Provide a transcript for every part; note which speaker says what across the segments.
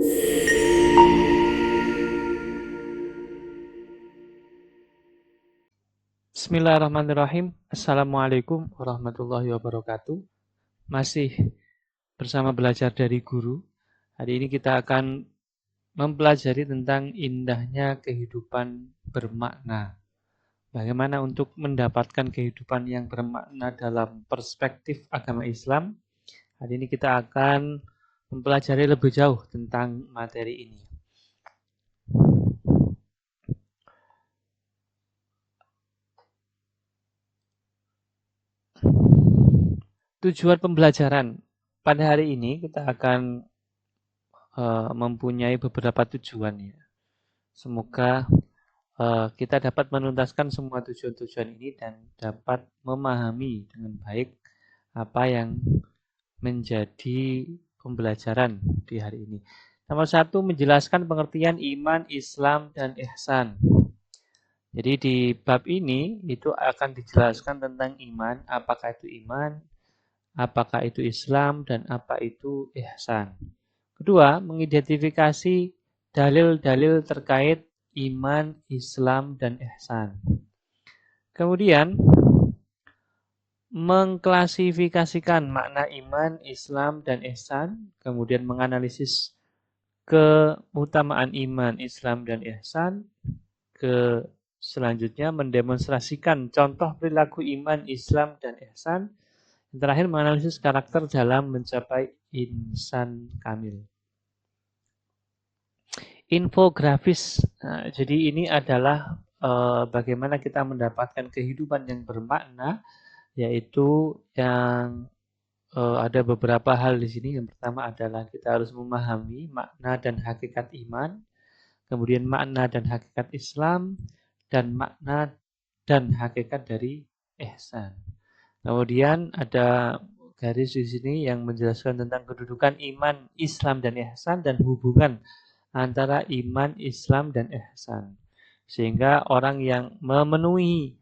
Speaker 1: Bismillahirrahmanirrahim. Assalamualaikum warahmatullahi wabarakatuh. Masih bersama belajar dari guru. Hari ini kita akan mempelajari tentang indahnya kehidupan bermakna. Bagaimana untuk mendapatkan kehidupan yang bermakna dalam perspektif agama Islam. Hari ini kita akan mempelajari lebih jauh tentang materi ini. Tujuan pembelajaran pada hari ini kita akan mempunyai beberapa tujuan ya. Semoga kita dapat menuntaskan semua tujuan-tujuan ini dan dapat memahami dengan baik apa yang menjadi pembelajaran di hari ini. Nomor satu, menjelaskan pengertian iman, Islam, dan ihsan. Jadi di bab ini itu akan dijelaskan tentang iman, apakah itu iman, apakah itu Islam, dan apa itu ihsan. Kedua, mengidentifikasi dalil-dalil terkait iman, Islam, dan ihsan. Kemudian, mengklasifikasikan makna iman, Islam, dan ihsan. Kemudian menganalisis keutamaan iman, Islam, dan ihsan. Selanjutnya, mendemonstrasikan contoh perilaku iman, Islam, dan ihsan. Yang terakhir, menganalisis karakter dalam mencapai insan kamil. Infografis. Nah, jadi ini adalah bagaimana kita mendapatkan kehidupan yang bermakna, yaitu yang ada beberapa hal di sini. Yang pertama adalah kita harus memahami makna dan hakikat iman, kemudian makna dan hakikat Islam, dan makna dan hakikat dari ihsan. Kemudian ada garis di sini yang menjelaskan tentang kedudukan iman, Islam, dan ihsan dan hubungan antara iman, Islam, dan ihsan. Sehingga orang yang memenuhi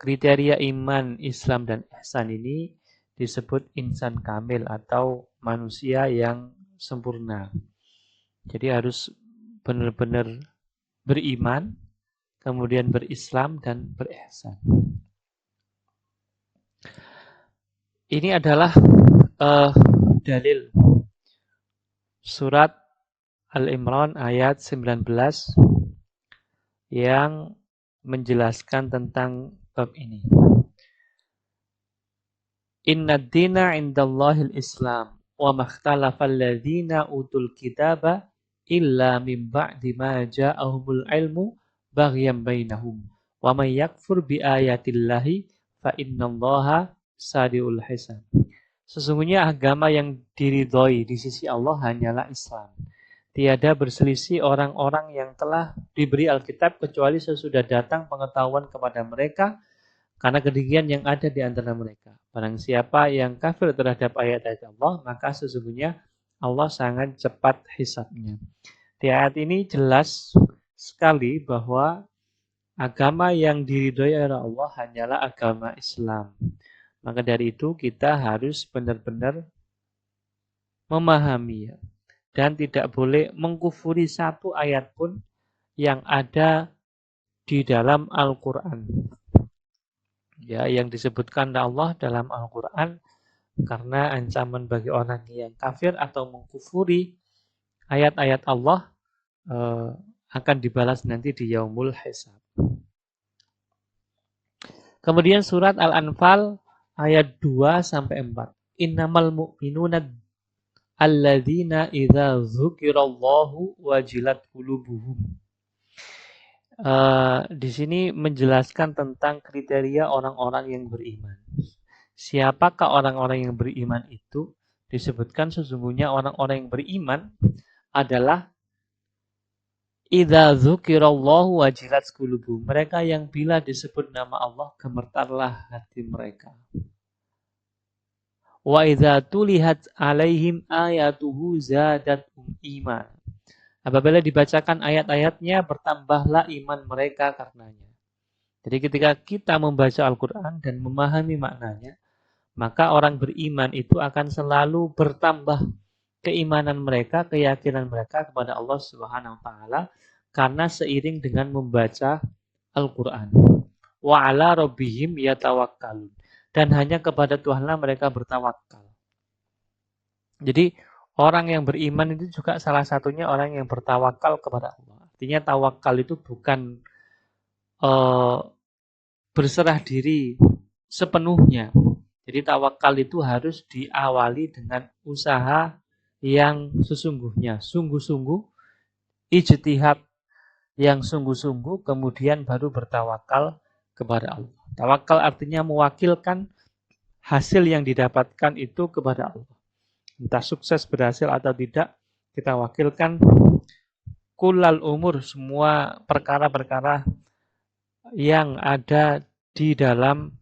Speaker 1: kriteria iman, Islam, dan ihsan ini disebut insan kamil atau manusia yang sempurna. Jadi harus benar-benar beriman, kemudian berislam, dan berihsan. Ini adalah dalil surat Al-Imran ayat 19 yang menjelaskan tentang bab ini. Inna ad-dina 'indallahil Islam wa makhtalafa alladhina utul kitaba illa min ba'di ma ja'ahumul ilmu baghyan bainahum wa may yakfur bi ayatillahi fa innallaha sari'ul hisab. Sesungguhnya agama yang diridhoi di sisi Allah hanyalah Islam. Tiada berselisih orang-orang yang telah diberi Alkitab kecuali sesudah datang pengetahuan kepada mereka karena kedengkian yang ada di antara mereka. Barang siapa yang kafir terhadap ayat-ayat Allah, maka sesungguhnya Allah sangat cepat hisabnya. Di ayat ini jelas sekali bahwa agama yang diridhoi oleh Allah hanyalah agama Islam. Maka dari itu kita harus benar-benar memahami dan tidak boleh mengkufuri satu ayat pun yang ada di dalam Al-Quran. Ya, yang disebutkan Allah dalam Al-Quran karena ancaman bagi orang yang kafir atau mengkufuri ayat-ayat Allah akan dibalas nanti di Yaumul Hisab. Kemudian surat Al-Anfal ayat 2 sampai 4. Innamal mu'minuna alladzina idza dzukirallahu wajilat qulubuhum. Di sini menjelaskan tentang kriteria orang-orang yang beriman. Siapakah orang-orang yang beriman itu? Disebutkan sesungguhnya orang-orang yang beriman adalah idza dzukirallahu wajilat qulubuhum. Mereka yang bila disebut nama Allah gemetarlah hati mereka. Wa idza tulihat alaihim ayatuhu zadatum iman. Apabila dibacakan ayat-ayatnya, bertambahlah iman mereka karenanya. Jadi ketika kita membaca Al-Quran dan memahami maknanya, maka orang beriman itu akan selalu bertambah keimanan mereka, keyakinan mereka kepada Allah Subhanahu wa taala karena seiring dengan membaca Al-Qur'an. Wa 'ala rabbihim yatawakkalun. Dan hanya kepada Tuhanlah mereka bertawakal. Jadi orang yang beriman itu juga salah satunya orang yang bertawakal kepada Allah. Artinya tawakal itu bukan berserah diri sepenuhnya. Jadi tawakal itu harus diawali dengan usaha yang sesungguhnya, sungguh-sungguh, ijtihad yang sungguh-sungguh, kemudian baru bertawakal kepada Allah. Tawakal artinya mewakilkan hasil yang didapatkan itu kepada Allah. Entah sukses, berhasil atau tidak, kita wakilkan kulal umur, semua perkara-perkara yang ada di dalam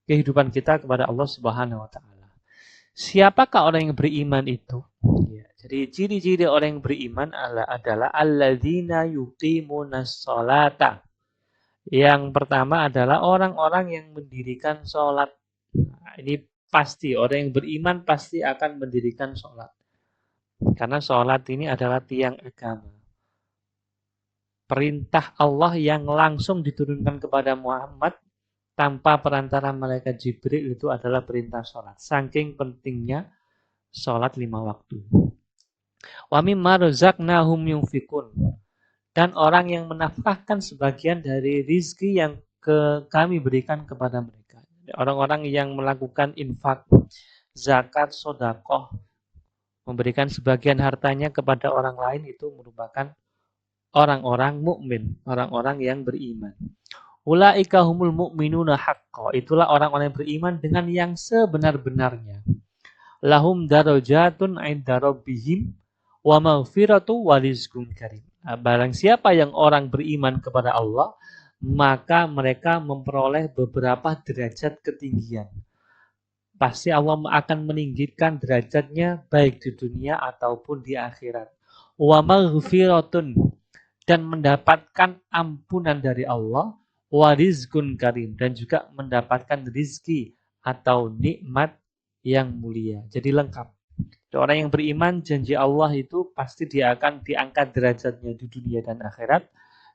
Speaker 1: kehidupan kita kepada Allah Subhanahu wa taala. Siapakah orang yang beriman itu? Ya, jadi ciri-ciri orang yang beriman adalah alladzina yuqimunas sholata. Yang pertama adalah orang-orang yang mendirikan sholat. Nah, ini pasti orang yang beriman pasti akan mendirikan sholat. Karena sholat ini adalah tiang agama. Perintah Allah yang langsung diturunkan kepada Muhammad tanpa perantara malaikat Jibril itu adalah perintah sholat. Saking pentingnya sholat 5 waktu. Wa mimma razaqnahum yunfikun. Dan orang yang menafkahkan sebagian dari rizki yang kami berikan kepada mereka. Orang-orang yang melakukan infak, zakat, sodakoh, memberikan sebagian hartanya kepada orang lain itu merupakan orang-orang mukmin, orang-orang yang beriman. Ulaika humul mu'minuna haqqo. Itulah orang-orang yang beriman dengan yang sebenar-benarnya. Lahum darajatun 'inda rabbihim wa maghfiratu wa rizqun karim. Barang siapa yang orang beriman kepada Allah, maka mereka memperoleh beberapa derajat ketinggian. Pasti Allah akan meninggikan derajatnya baik di dunia ataupun di akhirat. Wa maghfiratun, dan mendapatkan ampunan dari Allah, wa rizqun karim, dan juga mendapatkan rizki atau nikmat yang mulia. Jadi lengkap. Orang yang beriman, janji Allah itu pasti dia akan diangkat derajatnya di dunia dan akhirat.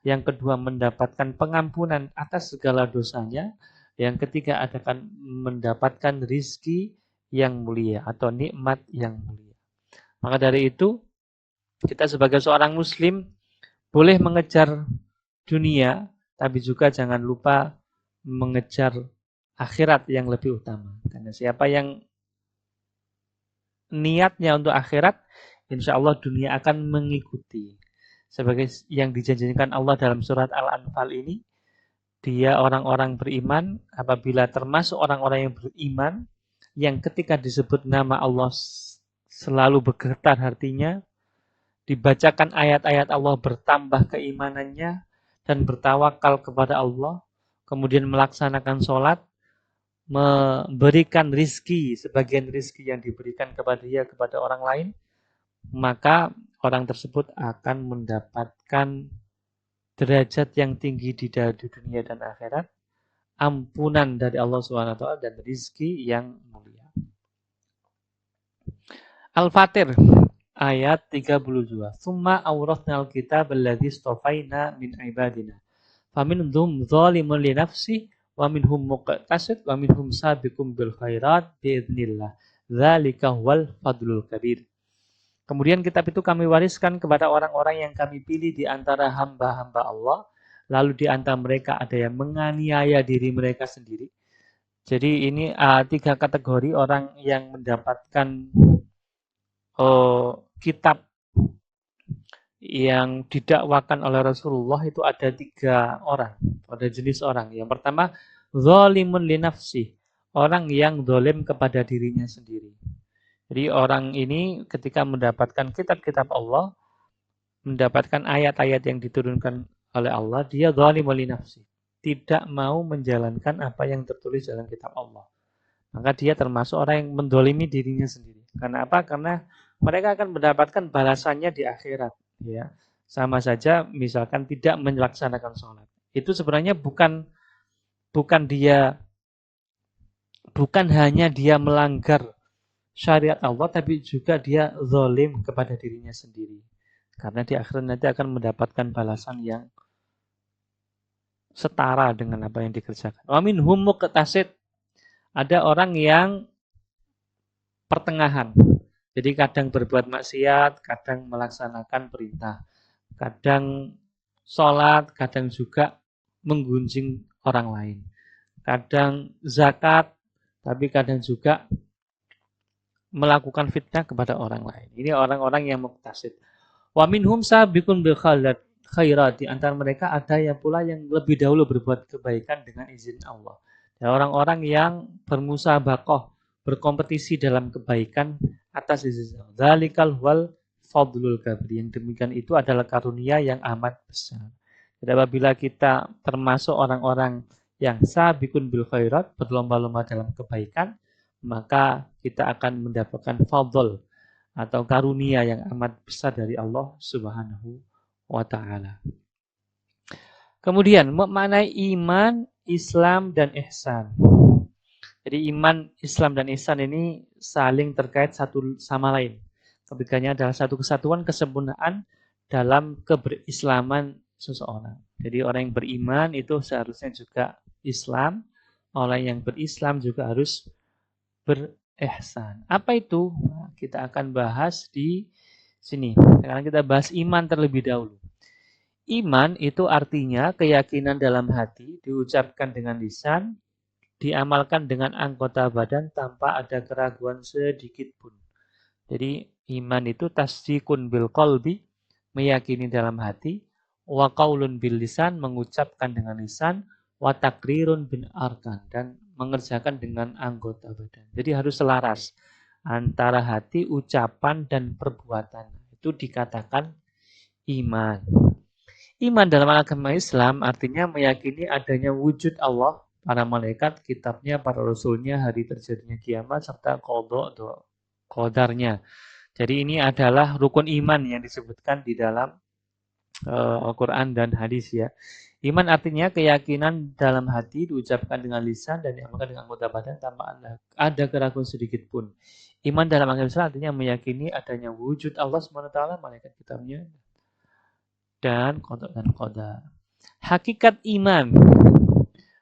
Speaker 1: Yang kedua, mendapatkan pengampunan atas segala dosanya. Yang ketiga, akan mendapatkan rizki yang mulia atau nikmat yang mulia. Maka dari itu, kita sebagai seorang muslim boleh mengejar dunia, tapi juga jangan lupa mengejar akhirat yang lebih utama. Karena siapa yang niatnya untuk akhirat, insya Allah dunia akan mengikuti. Sebagai yang dijanjikan Allah dalam surat Al-Anfal ini, dia orang-orang beriman, apabila termasuk orang-orang yang beriman, yang ketika disebut nama Allah selalu bergetar hatinya, dibacakan ayat-ayat Allah bertambah keimanannya, dan bertawakal kepada Allah, kemudian melaksanakan sholat, memberikan rizki, sebagian rizki yang diberikan kepada dia kepada orang lain, maka orang tersebut akan mendapatkan derajat yang tinggi di dunia dan akhirat, ampunan dari Allah SWT dan rizki yang mulia. Al-Fatir ayat 32. Summa awrathnal kitab alladzi istafaina min ibadina. Faminhum zalimun li nafsihi wa minhum muqtasid wa minhum sabiqum bil khairat biidznillah. Dzalika huwal fadlul kabir. Kemudian kitab itu kami wariskan kepada orang-orang yang kami pilih di antara hamba-hamba Allah. Lalu di antara mereka ada yang menganiaya diri mereka sendiri. Jadi ini 3 kategori orang yang mendapatkan kitab yang didakwakan oleh Rasulullah itu ada 3 orang, ada jenis orang. Yang pertama, zalimun li nafsi, orang yang zalim kepada dirinya sendiri. Jadi orang ini ketika mendapatkan kitab-kitab Allah, mendapatkan ayat-ayat yang diturunkan oleh Allah, dia zalimun li nafsi, tidak mau menjalankan apa yang tertulis dalam kitab Allah. Maka dia termasuk orang yang mendolimi dirinya sendiri. Karena apa? Karena mereka akan mendapatkan balasannya di akhirat. Ya, sama saja misalkan tidak melaksanakan sholat. Itu sebenarnya bukan hanya dia melanggar syariat Allah, tapi juga dia zalim kepada dirinya sendiri. Karena di akhirat nanti akan mendapatkan balasan yang setara dengan apa yang dikerjakan. Wa minhum muqtasid, ada orang yang pertengahan. Jadi kadang berbuat maksiat, kadang melaksanakan perintah. Kadang sholat, kadang juga menggunjing orang lain. Kadang zakat, tapi kadang juga melakukan fitnah kepada orang lain. Ini orang-orang yang muqtasid. Wa minhum sabiqun bil khairat. Di antara mereka ada yang pula yang lebih dahulu berbuat kebaikan dengan izin Allah. Dan orang-orang yang bermusabaqah, berkompetisi dalam kebaikan atas izin Allah. Dzalikal wal fadlul kabir. Yang demikian itu adalah karunia yang amat besar. Jadi apabila kita termasuk orang-orang yang sabiqun bil khairat, berlomba-lomba dalam kebaikan, maka kita akan mendapatkan fadl atau karunia yang amat besar dari Allah Subhanahu wa taala. Kemudian memaknai iman, Islam dan ihsan. Jadi iman, Islam dan ihsan ini saling terkait satu sama lain. Ketiganya adalah satu kesatuan, kesempurnaan dalam keberislaman seseorang. Jadi orang yang beriman itu seharusnya juga Islam, orang yang berislam juga harus berihsan. Apa itu? Nah, kita akan bahas di sini. Sekarang kita bahas iman terlebih dahulu. Iman itu artinya keyakinan dalam hati, diucapkan dengan lisan, diamalkan dengan anggota badan tanpa ada keraguan sedikit pun. Jadi iman itu tasdikun bil qalbi, meyakini dalam hati, wa qaulun bil lisan, mengucapkan dengan lisan, wa takrirun bin arkan, dan mengerjakan dengan anggota badan. Jadi harus selaras antara hati, ucapan, dan perbuatan. Itu dikatakan iman. Iman dalam agama Islam artinya meyakini adanya wujud Allah, para malaikat, kitabnya, para rasulnya, hari terjadinya kiamat, serta qadarnya. Jadi ini adalah rukun iman yang disebutkan di dalam Al-Quran dan hadis ya. Iman artinya keyakinan dalam hati, diucapkan dengan lisan dan diamalkan dengan anggota badan tanpa ada keraguan sedikit pun. Iman dalam agama Islam artinya meyakini adanya wujud Allah SWT, malaikat kitabnya, dan qadar. Hakikat iman.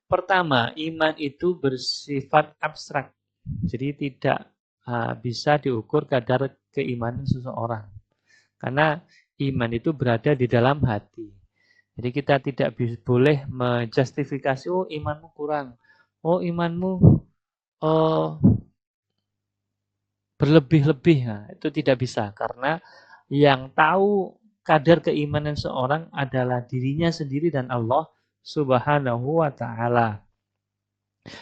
Speaker 1: Pertama, iman itu bersifat abstrak. Jadi tidak bisa diukur kadar keimanan seseorang. Karena iman itu berada di dalam hati. Jadi kita tidak boleh menjustifikasi, oh imanmu kurang, oh imanmu berlebih-lebih. Nah, itu tidak bisa. Karena yang tahu kadar keimanan seorang adalah dirinya sendiri dan Allah Subhanahu wa ta'ala.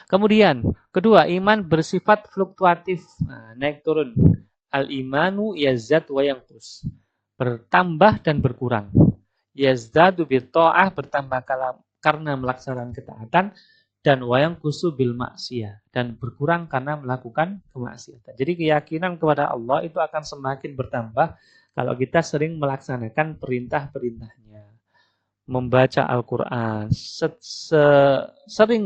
Speaker 1: Kemudian, kedua, iman bersifat fluktuatif. Nah, naik turun. Al-imanu yazad wa yanqus. Bertambah dan berkurang. Yazdadu bil ta'ah, bertambah karena melaksanakan ketaatan, dan wa yanqusu bil maksiyah, dan berkurang karena melakukan kemaksiatan. Jadi keyakinan kepada Allah itu akan semakin bertambah kalau kita sering melaksanakan perintah-perintahnya. Membaca Al-Quran. Sering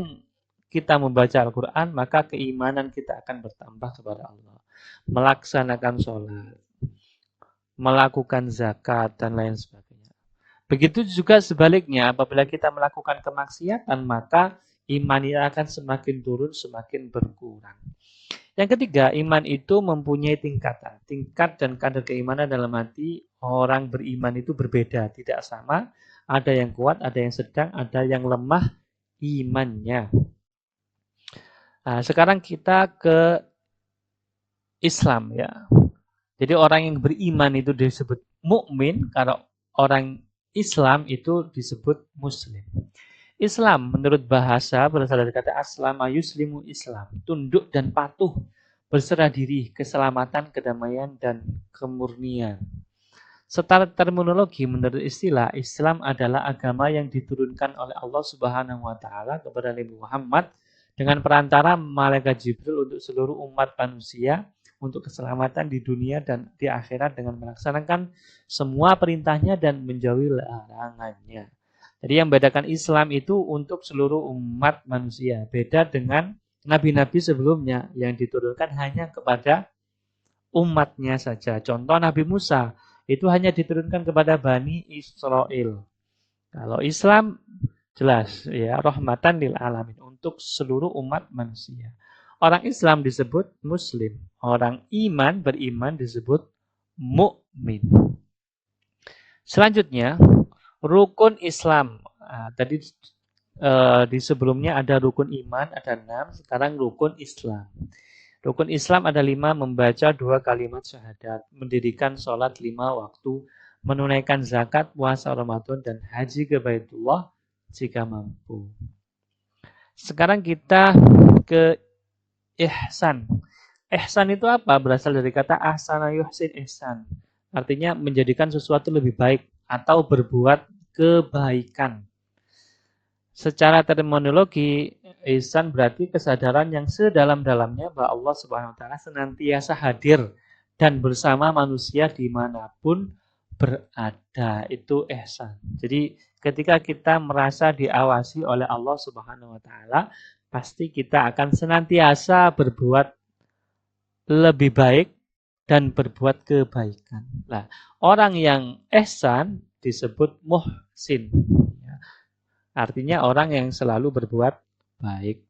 Speaker 1: kita membaca Al-Quran, maka keimanan kita akan bertambah kepada Allah. Melaksanakan sholat, melakukan zakat, dan lain sebagainya. Begitu juga sebaliknya, apabila kita melakukan kemaksiatan, maka iman akan semakin turun, semakin berkurang. Yang ketiga, iman itu mempunyai tingkatan. Tingkat dan kadar keimanan dalam hati orang beriman itu berbeda, tidak sama. Ada yang kuat, ada yang sedang, ada yang lemah imannya. Nah, sekarang kita ke Islam ya. Jadi orang yang beriman itu disebut mukmin, kalau orang Islam itu disebut muslim. Islam menurut bahasa berasal dari kata aslama yuslimu Islam, tunduk dan patuh, berserah diri, keselamatan, kedamaian, dan kemurnian. Secara terminologi menurut istilah, Islam adalah agama yang diturunkan oleh Allah Subhanahu wa taala kepada Nabi Muhammad dengan perantara malaikat Jibril untuk seluruh umat manusia, untuk keselamatan di dunia dan di akhirat dengan melaksanakan semua perintahnya dan menjauhi larangannya. Jadi yang membedakan Islam itu untuk seluruh umat manusia. Beda dengan nabi-nabi sebelumnya yang diturunkan hanya kepada umatnya saja. Contoh Nabi Musa itu hanya diturunkan kepada Bani Israel. Kalau Islam jelas ya rahmatan lil alamin untuk seluruh umat manusia. Orang Islam disebut muslim, orang iman beriman disebut mukmin. Selanjutnya rukun Islam. Nah, tadi di sebelumnya ada rukun iman ada 6, sekarang rukun Islam. Rukun Islam ada 5, membaca 2 kalimat syahadat, mendirikan sholat 5 waktu, menunaikan zakat, puasa Ramadan, dan haji ke Baitullah jika mampu. Sekarang kita ke ihsan. Ihsan itu apa? Berasal dari kata ahsana yuhsin ihsan. Artinya menjadikan sesuatu lebih baik atau berbuat kebaikan. Secara terminologi, ihsan berarti kesadaran yang sedalam-dalamnya bahwa Allah Subhanahu wa taala senantiasa hadir dan bersama manusia dimanapun berada. Itu ihsan. Jadi ketika kita merasa diawasi oleh Allah Subhanahu wa taala, pasti kita akan senantiasa berbuat lebih baik dan berbuat kebaikan. Nah, orang yang ihsan disebut muhsin. Artinya orang yang selalu berbuat baik.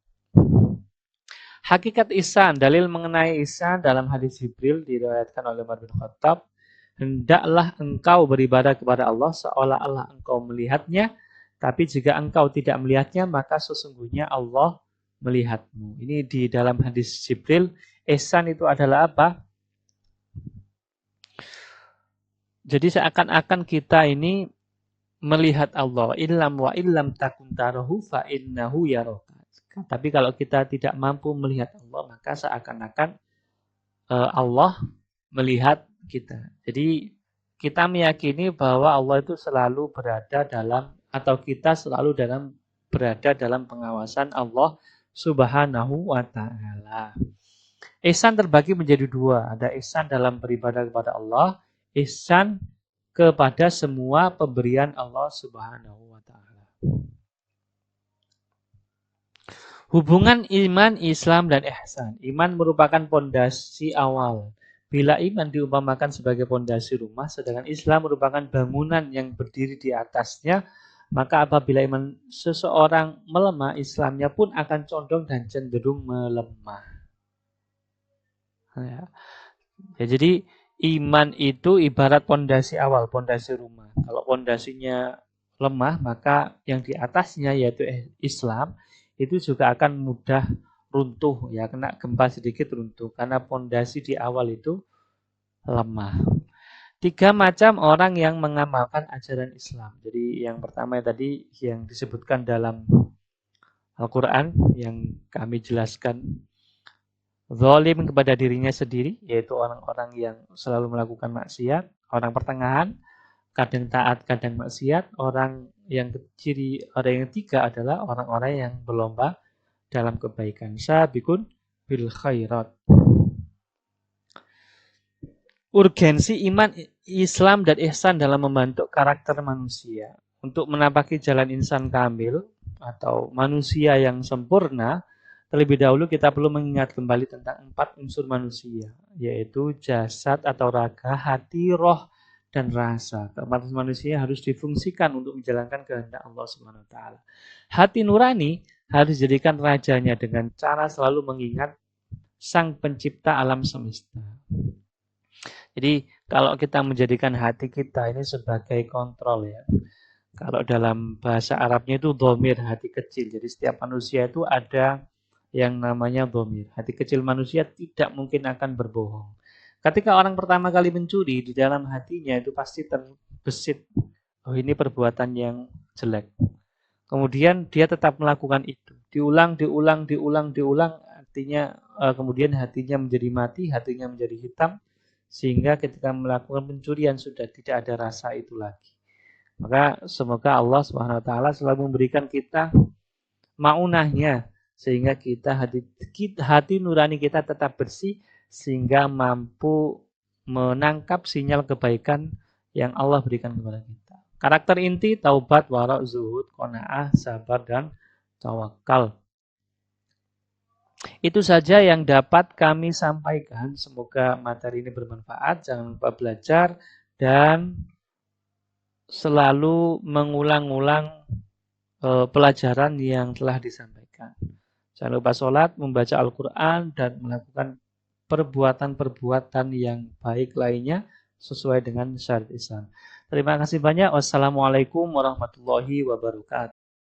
Speaker 1: Hakikat ihsan, dalil mengenai ihsan dalam hadis Jibril diriwayatkan oleh Umar bin Khattab, hendaklah engkau beribadah kepada Allah seolah-olah engkau melihatnya, tapi jika engkau tidak melihatnya, maka sesungguhnya Allah melihatmu. Ini di dalam hadis Jibril, ihsan itu adalah apa? Jadi seakan-akan kita ini melihat Allah, illam takun tarahu fa innahu yaraka. Tapi kalau kita tidak mampu melihat Allah, maka seakan-akan Allah melihat kita. Jadi kita meyakini bahwa Allah itu selalu berada dalam, atau kita selalu berada dalam pengawasan Allah Subhanahu wa taala. Ihsan terbagi menjadi 2. Ada ihsan dalam beribadah kepada Allah, ihsan kepada semua pemberian Allah Subhanahu wa taala. Hubungan iman, Islam, dan ihsan. Iman merupakan pondasi awal. Bila iman diumpamakan sebagai pondasi rumah, sedangkan Islam merupakan bangunan yang berdiri di atasnya, maka apabila iman seseorang melemah, Islamnya pun akan condong dan cenderung melemah. Ya. Ya, jadi iman itu ibarat pondasi awal, pondasi rumah. Kalau pondasinya lemah, maka yang di atasnya yaitu Islam itu juga akan mudah runtuh, ya kena gempa sedikit runtuh karena pondasi di awal itu lemah. 3 macam orang yang mengamalkan ajaran Islam. Jadi yang pertama tadi yang disebutkan dalam Al-Quran yang kami jelaskan, zalim kepada dirinya sendiri, yaitu orang-orang yang selalu melakukan maksiat, orang pertengahan, kadang taat, kadang maksiat, orang yang ketiga adalah orang-orang yang berlomba dalam kebaikan. Sabiqun bil khairat. Urgensi iman, Islam, dan ihsan dalam membentuk karakter manusia. Untuk menapaki jalan insan kamil atau manusia yang sempurna, terlebih dahulu kita perlu mengingat kembali tentang 4 unsur manusia, yaitu jasad atau raga, hati, roh, dan rasa. Keempat manusia harus difungsikan untuk menjalankan kehendak Allah Subhanahu wa taala. Hati nurani harus dijadikan rajanya dengan cara selalu mengingat Sang Pencipta alam semesta. Jadi kalau kita menjadikan hati kita ini sebagai kontrol, ya. Kalau dalam bahasa Arabnya itu dhamir, hati kecil. Jadi setiap manusia itu ada yang namanya dhamir. Hati kecil manusia tidak mungkin akan berbohong. Ketika orang pertama kali mencuri, di dalam hatinya itu pasti terbesit, oh ini perbuatan yang jelek. Kemudian dia tetap melakukan itu. Diulang, artinya kemudian hatinya menjadi mati, hatinya menjadi hitam, sehingga ketika melakukan pencurian sudah tidak ada rasa itu lagi. Maka semoga Allah Subhanahu wa taala selalu memberikan kita maunahnya sehingga hati nurani kita tetap bersih sehingga mampu menangkap sinyal kebaikan yang Allah berikan kepada kita. Karakter inti taubat, wara', zuhud, qanaah, sabar, dan tawakal. Itu saja yang dapat kami sampaikan. Semoga materi ini bermanfaat. Jangan lupa belajar dan selalu mengulang-ulang pelajaran yang telah disampaikan. Jangan lupa sholat, membaca Al-Quran, dan melakukan perbuatan-perbuatan yang baik lainnya sesuai dengan syariat Islam. Terima kasih banyak. Wassalamualaikum warahmatullahi wabarakatuh.